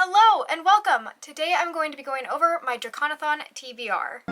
Hello and welcome! Today I'm going to be going over my Draconathon TBR.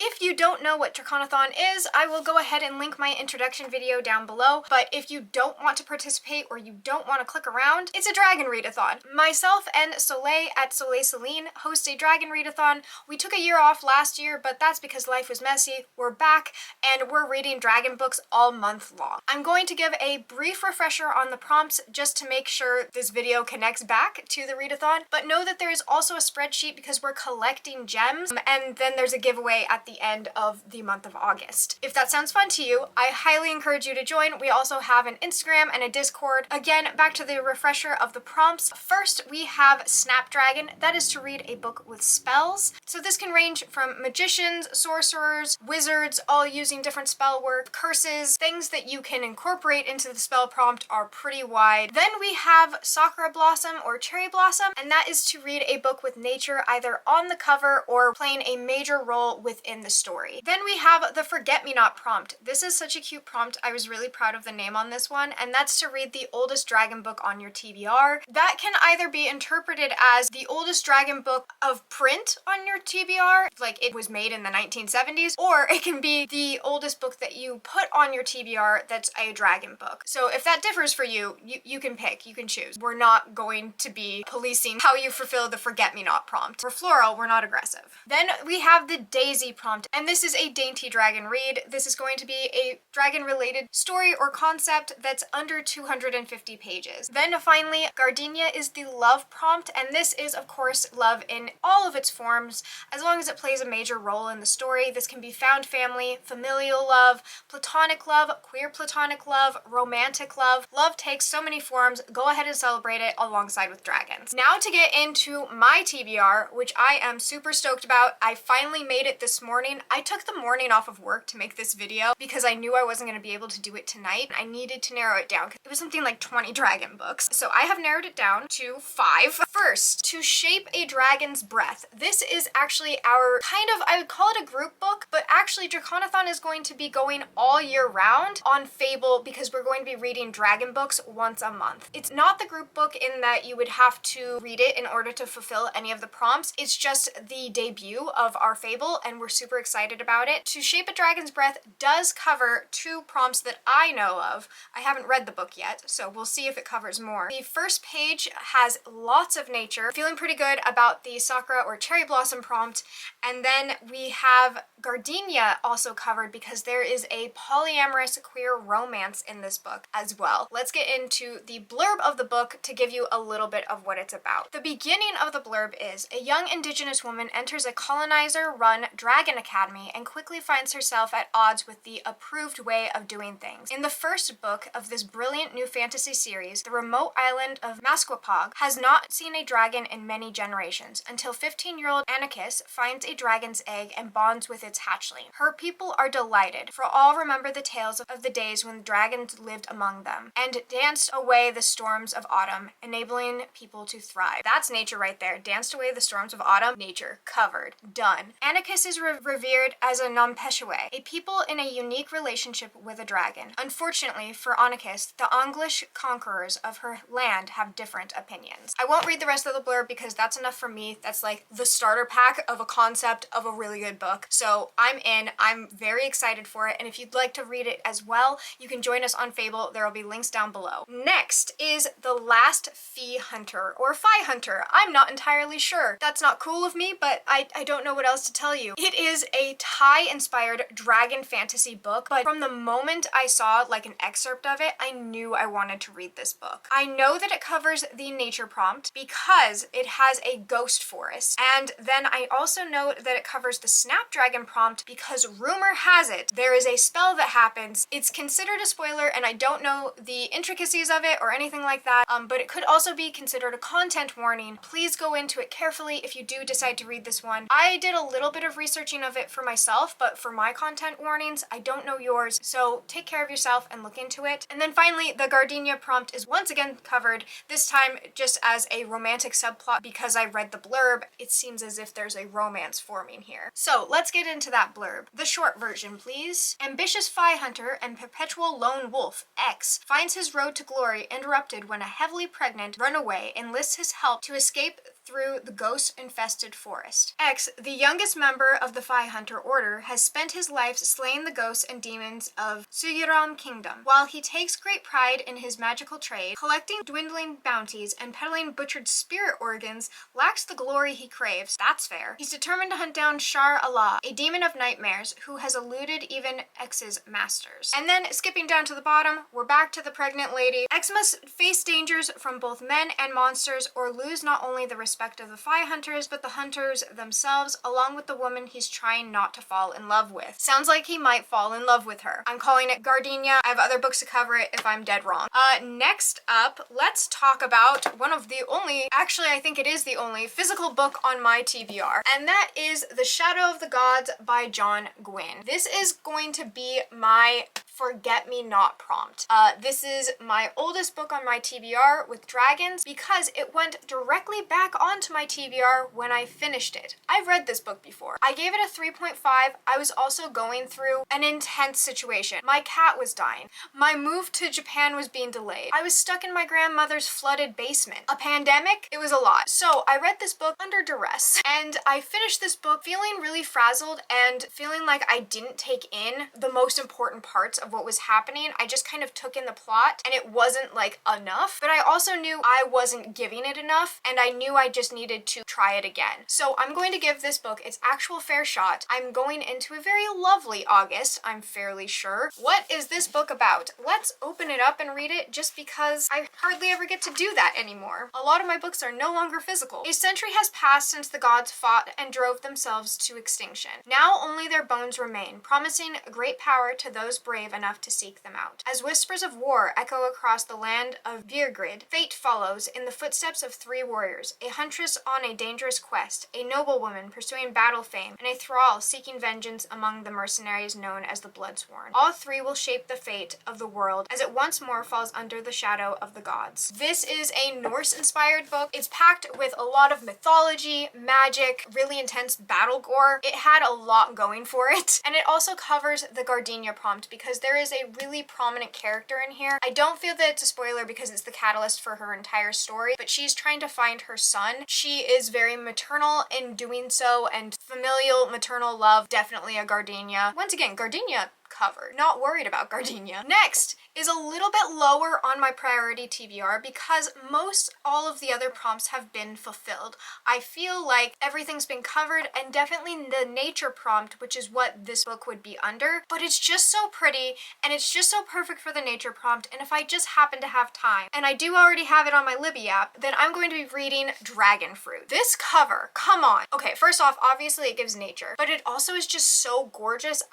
If you don't know what Draconathon is, I will go ahead and link my introduction video down below, but if you don't want to participate or you don't want to click around, it's a dragon readathon. Myself and Soleil at Soleil Celine host a dragon readathon. We took a year off last year, but that's because life was messy. We're back and we're reading dragon books all month long. I'm going to give a brief refresher on the prompts just to make sure this video connects back to the readathon, but know that there is also a spreadsheet because we're collecting gems, and then there's a giveaway at the end of the month of August. If that sounds fun to you, I highly encourage you to join. We also have an Instagram and a Discord. Again, back to the refresher of the prompts. First, we have Snapdragon. That is to read a book with spells. So this can range from magicians, sorcerers, wizards, all using different spell work, curses, things that you can incorporate into the spell prompt are pretty wide. Then we have Sakura Blossom or Cherry Blossom, and that is to read a book with nature either on the cover or playing a major role within the story. Then we have the Forget-Me-Not prompt. This is such a cute prompt. I was really proud of the name on this one, and that's to read the oldest dragon book on your TBR. That can either be interpreted as the oldest dragon book of print on your TBR, like it was made in the 1970s, or it can be the oldest book that you put on your TBR that's a dragon book. So if that differs for you, you can pick, you can choose. We're not going to be policing how you fulfill the Forget-Me-Not prompt. For floral, we're not aggressive. Then we have the Daisy prompt, and this is a dainty dragon read. This is going to be a dragon-related story or concept that's under 250 pages. Then finally, Gardenia is the love prompt, and this is, of course, love in all of its forms, as long as it plays a major role in the story. This can be found family, familial love, platonic love, queer platonic love, romantic love. Love takes so many forms. Go ahead and celebrate it alongside with dragons. Now to get into my TBR, which I am super stoked about. I finally made it this morning. I took the morning off of work to make this video because I knew I wasn't going to be able to do it tonight. I needed to narrow it down. It was something like 20 dragon books. So I have narrowed it down to 5. First, To Shape a Dragon's Breath. This is actually our I would call it a group book, but actually Draconathon is going to be going all year round on Fable because we're going to be reading dragon books once a month. It's not the group book in that you would have to read it in order to fulfill any of the prompts. It's just the debut of our Fable, and we're super excited about it. To Shape a Dragon's Breath does cover 2 prompts that I know of. I haven't read the book yet, so we'll see if it covers more. The first page has lots of nature. Feeling pretty good about the Sakura or Cherry Blossom prompt. And then we have Gardenia also covered because there is a polyamorous queer romance in this book as well. Let's get into the blurb of the book to give you a little bit of what it's about. The beginning of the blurb is, a young indigenous woman enters a colonizer-run dragon academy and quickly finds herself at odds with the approved way of doing things. In the first book of this brilliant new fantasy series, the remote island of Masquapog has not seen a dragon in many generations until 15-year-old Anarchis finds a dragon's egg and bonds with its hatchling. Her people are delighted, for all remember the tales of the days when dragons lived among them and danced away the storms of autumn, enabling people to thrive. That's nature right there. Danced away the storms of autumn. Nature. Covered. Done. Anarchis is revered as a Nompeshaway, a people in a unique relationship with a dragon. Unfortunately for Anarchis, the English conquerors of her land have different opinions. I won't read the rest of the blurb because that's enough for me. That's like the starter pack of a concept of a really good book. So I'm in. I'm very excited for it, and if you'd like to read it as well, you can join us on Fable. There will be links down below. Next is The Last Fee Hunter, or Fi Hunter. I'm not entirely sure. That's not cool of me, but I don't know what else to tell you. It is a Thai-inspired dragon fantasy book, but from the moment I saw like an excerpt of it, I knew I wanted to read this book. I know that it covers the nature prompt because it has a ghost forest, and then I also know that it covers the Snapdragon prompt because rumor has it there is a spell that happens. It's considered a spoiler, and I don't know the intricacies of it or anything like that, but it could also be considered a content warning. Please go into it carefully if you do decide to read this one. I did a little bit of researching of it it for myself, but for my content warnings, I don't know yours, so take care of yourself and look into it. And then finally, the Gardenia prompt is once again covered, this time just as a romantic subplot because I read the blurb. It seems as if there's a romance forming here. So let's get into that blurb. The short version, please. Ambitious Fi Hunter and perpetual lone wolf, X, finds his road to glory interrupted when a heavily pregnant runaway enlists his help to escape through the ghost-infested forest. X, the youngest member of the Fi Hunter Order, has spent his life slaying the ghosts and demons of Suyuram Kingdom. While he takes great pride in his magical trade, collecting dwindling bounties and peddling butchered spirit organs lacks the glory he craves. That's fair. He's determined to hunt down Shar Allah, a demon of nightmares who has eluded even X's masters. And then, skipping down to the bottom, we're back to the pregnant lady. X must face dangers from both men and monsters or lose not only the respect of the Fi Hunters, but the hunters themselves, along with the woman he's trying not to fall in love with. Sounds like he might fall in love with her. I'm calling it Gardenia. I have other books to cover it if I'm dead wrong. Next up, let's talk about one of the only, actually I think it is the only, physical book on my TBR, and that is The Shadow of the Gods by John Gwynne. This is going to be my forget-me-not prompt. This is my oldest book on my TBR with dragons because it went directly back onto my TBR when I finished it. I've read this book before. I gave it a 3.5. I was also going through an intense situation. My cat was dying. My move to Japan was being delayed. I was stuck in my grandmother's flooded basement. A pandemic? It was a lot. So I read this book under duress, and I finished this book feeling really frazzled and feeling like I didn't take in the most important parts of what was happening. I just kind of took in the plot and it wasn't like enough, but I also knew I wasn't giving it enough and I knew I just needed to try it again. So I'm going to give this book its actual fair shot. I'm going into a very lovely August, I'm fairly sure. What is this book about? Let's open it up and read it just because I hardly ever get to do that anymore. A lot of my books are no longer physical. A century has passed since the gods fought and drove themselves to extinction. Now only their bones remain, promising great power to those brave enough to seek them out. As whispers of war echo across the land of Birgrid, fate follows in the footsteps of three warriors, a huntress on a dangerous quest, a noblewoman pursuing battle fame, and a thrall seeking vengeance among the mercenaries known as the Bloodsworn. All three will shape the fate of the world as it once more falls under the shadow of the gods. This is a Norse-inspired book. It's packed with a lot of mythology, magic, really intense battle gore. It had a lot going for it, and it also covers the Gardenia prompt because there is a really prominent character in here. I don't feel that it's a spoiler because it's the catalyst for her entire story, but she's trying to find her son. She is very maternal in doing so, and familial maternal love, definitely a Gardenia. Once again, Gardenia covered. Not worried about Gardenia. Next is a little bit lower on my priority TBR because most all of the other prompts have been fulfilled. I feel like everything's been covered, and definitely the nature prompt, which is what this book would be under, but it's just so pretty and it's just so perfect for the nature prompt, and if I just happen to have time, and I do already have it on my Libby app, then I'm going to be reading Dragon Fruit. This cover, come on. Okay, first off, obviously it gives nature, but it also is just so gorgeous.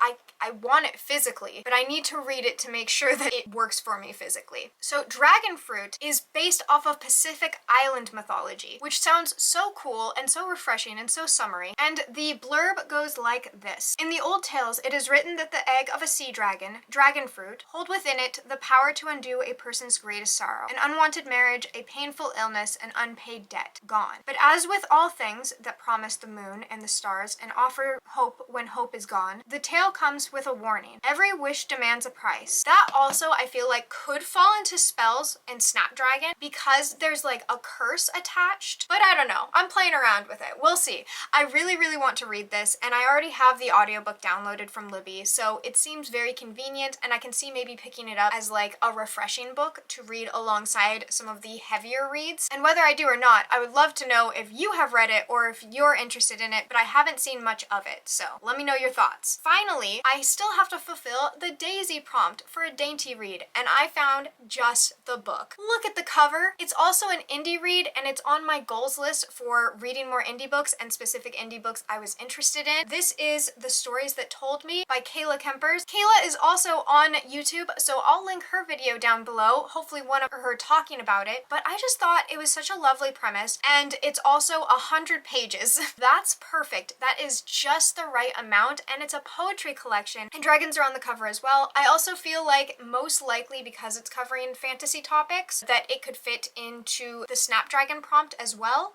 I want it physically, but I need to read it to make sure that it works for me physically. So Dragon Fruit is based off of Pacific Island mythology, which sounds so cool and so refreshing and so summery. And the blurb goes like this. In the old tales, it is written that the egg of a sea dragon, dragon fruit, hold within it the power to undo a person's greatest sorrow, an unwanted marriage, a painful illness, an unpaid debt, gone. But as with all things that promise the moon and the stars and offer hope when hope is gone, the tale comes with a warning. Every wish demands a price. That also, I feel like, could fall into spells in Snapdragon because there's like a curse attached, but I don't know. I'm playing around with it. We'll see. I really, really want to read this, and I already have the audiobook downloaded from Libby, so it seems very convenient, and I can see maybe picking it up as like a refreshing book to read alongside some of the heavier reads. And whether I do or not, I would love to know if you have read it or if you're interested in it, but I haven't seen much of it, so let me know your thoughts. Finally, I still have to fulfill the Daisy prompt for a dainty read, and I found just the book. Look at the cover. It's also an indie read, and it's on my goals list for reading more indie books and specific indie books I was interested in. This is The Stories That Told Me by Kayla Kempers. Kayla is also on YouTube, so I'll link her video down below, hopefully one of her talking about it, but I just thought it was such a lovely premise, and it's also 100 pages. That's perfect. That is just the right amount, and it's a poetry collection, and dragons are on the cover as well. I also feel like most likely because it's covering fantasy topics that it could fit into the Snapdragon prompt as well,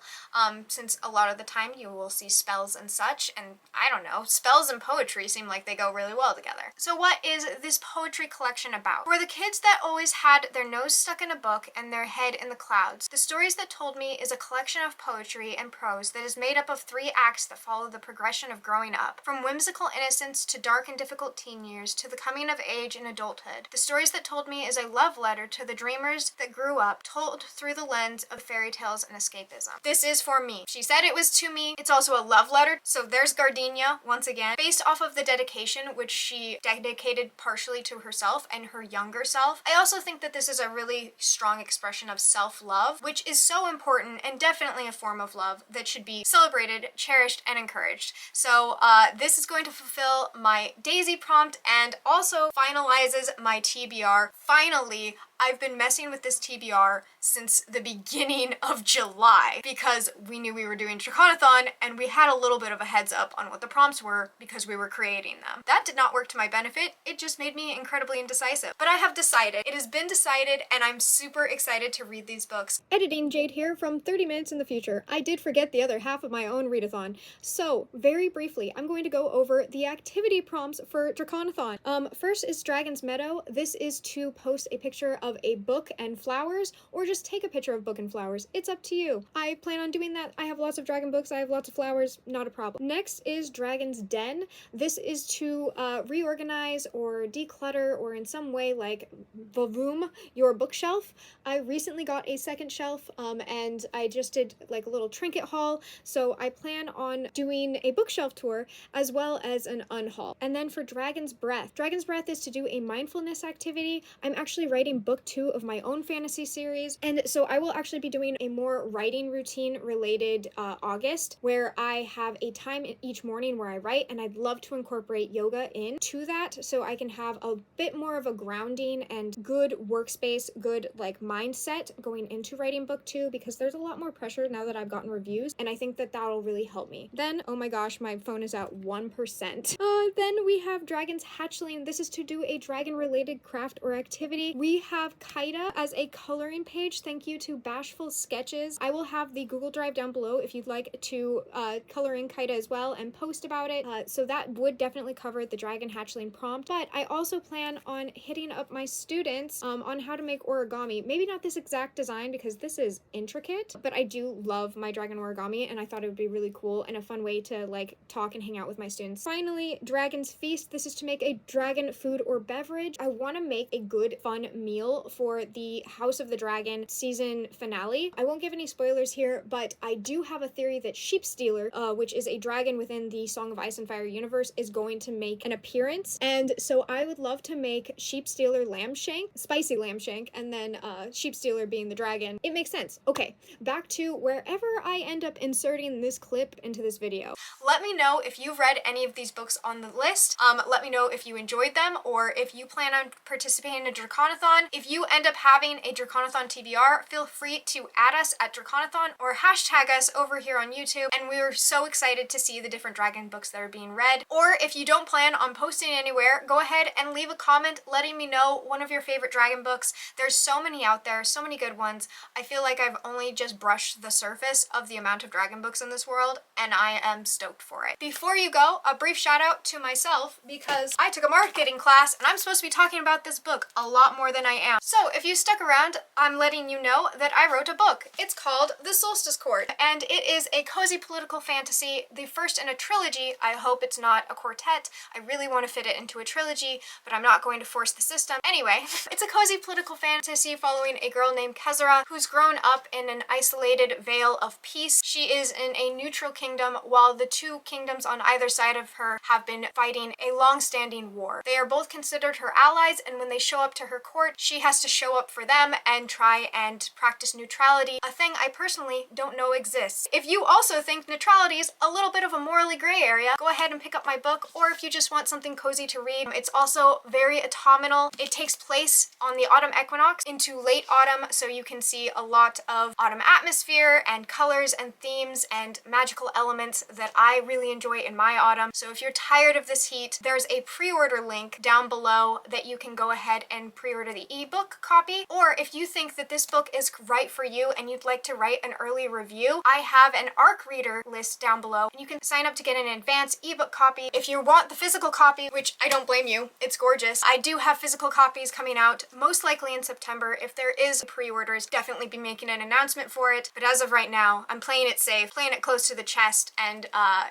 since a lot of the time you will see spells and such, and I don't know, spells and poetry seem like they go really well together. So what is this poetry collection about? For the kids that always had their nose stuck in a book and their head in the clouds, The Stories That Told Me is a collection of poetry and prose that is made up of 3 acts that follow the progression of growing up, from whimsical innocence to dark and difficult teen years to the coming of age and adulthood. The Stories That Told Me is a love letter to the dreamers that grew up, told through the lens of fairy tales and escapism. This is for me. She said it was to me. It's also a love letter. So there's Gardenia, once again, based off of the dedication which she dedicated partially to herself and her younger self. I also think that this is a really strong expression of self-love, which is so important and definitely a form of love that should be celebrated, cherished, and encouraged. So this is going to fulfill my Daisy prompt and also finalizes my TBR. Finally, I've been messing with this TBR since the beginning of July because we knew we were doing Draconathon and we had a little bit of a heads up on what the prompts were because we were creating them. That did not work to my benefit. It just made me incredibly indecisive. But I have decided. It has been decided and I'm super excited to read these books. Editing Jade here from 30 minutes in the future. I did forget the other half of my own readathon. So, very briefly, I'm going to go over the activity prompts for Draconathon. First is Dragon's Meadow. This is to post a picture of a book and flowers, or just take a picture of book and flowers. It's up to you. I plan on doing that. I have lots of dragon books. I have lots of flowers. Not a problem. Next is Dragon's Den. This is to reorganize or declutter or in some way like vavoom your bookshelf. I recently got a second shelf and I just did like a little trinket haul, so I plan on doing a bookshelf tour as well as an unhaul. And then for Dragon's Breath. Dragon's Breath is to do a mindfulness activity. I'm actually writing book 2 of my own fantasy series, and so I will actually be doing a more writing routine related August where I have a time each morning where I write, and I'd love to incorporate yoga into that so I can have a bit more of a grounding and good workspace, good like mindset going into writing book 2, because there's a lot more pressure now that I've gotten reviews, and I think that that'll really help me. Then, oh my gosh, my phone is at 1%. Then we have Dragon's Hatchling. This is to do a dragon related craft or activity. We have Kaida as a coloring page. Thank you to Bashful Sketches. I will have the Google Drive down below if you'd like to color in Kaida as well and post about it. So that would definitely cover the Dragon Hatchling prompt. But I also plan on hitting up my students on how to make origami. Maybe not this exact design because this is intricate, but I do love my dragon origami and I thought it would be really cool and a fun way to like talk and hang out with my students. Finally, Dragon's Feast. This is to make a dragon food or beverage. I want to make a good fun meal for the House of the Dragon season finale. I won't give any spoilers here, but I do have a theory that Sheep Stealer, which is a dragon within the Song of Ice and Fire universe, is going to make an appearance, and so I would love to make Sheep Stealer lamb shank, spicy lamb shank, and then Sheep Stealer being the dragon. It makes sense. Okay, back to wherever I end up inserting this clip into this video. Let me know if you've read any of these books on the list. Let me know if you enjoyed them or if you plan on participating in a Draconathon. If you end up having a Draconathon TBR, feel free to add us at Draconathon or hashtag us over here on YouTube, and we are so excited to see the different dragon books that are being read. Or if you don't plan on posting anywhere, go ahead and leave a comment letting me know one of your favorite dragon books. There's so many out there, so many good ones. I feel like I've only just brushed the surface of the amount of dragon books in this world, and I am stoked for it. Before you go, a brief shout out to myself because I took a marketing class and I'm supposed to be talking about this book a lot more than I am. down. So if you stuck around, I'm letting you know that I wrote a book. It's called The Solstice Court, and it is a cozy political fantasy, the first in a trilogy. I hope it's not a quartet. I really want to fit it into a trilogy, but I'm not going to force the system. Anyway, it's a cozy political fantasy following a girl named Kezra who's grown up in an isolated vale of peace. She is in a neutral kingdom while the two kingdoms on either side of her have been fighting a long-standing war. They are both considered her allies, and when they show up to her court, she has to show up for them and try and practice neutrality, a thing I personally don't know exists. If you also think neutrality is a little bit of a morally gray area, go ahead and pick up my book, or if you just want something cozy to read, it's also very autumnal. It takes place on the autumn equinox into late autumn, so you can see a lot of autumn atmosphere and colors and themes and magical elements that I really enjoy in my autumn. So if you're tired of this heat, there's a pre-order link down below that you can go ahead and pre-order the ebook copy. Or if you think that this book is right for you and you'd like to write an early review, I have an ARC reader list down below, and you can sign up to get an advanced ebook copy. If you want the physical copy, which I don't blame you, it's gorgeous, I do have physical copies coming out most likely in September. If there is pre-orders, definitely be making an announcement for it, but as of right now, I'm playing it safe, playing it close to the chest, and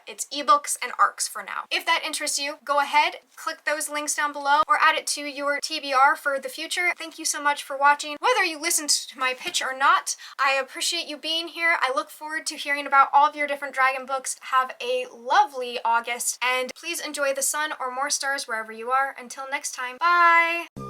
it's ebooks and ARCs for now. If that interests you, go ahead, click those links down below, or add it to your TBR for the future. Thank you so much for watching. Whether you listened to my pitch or not, I appreciate you being here. I look forward to hearing about all of your different dragon books. Have a lovely August, and please enjoy the sun or more stars wherever you are. Until next time, bye!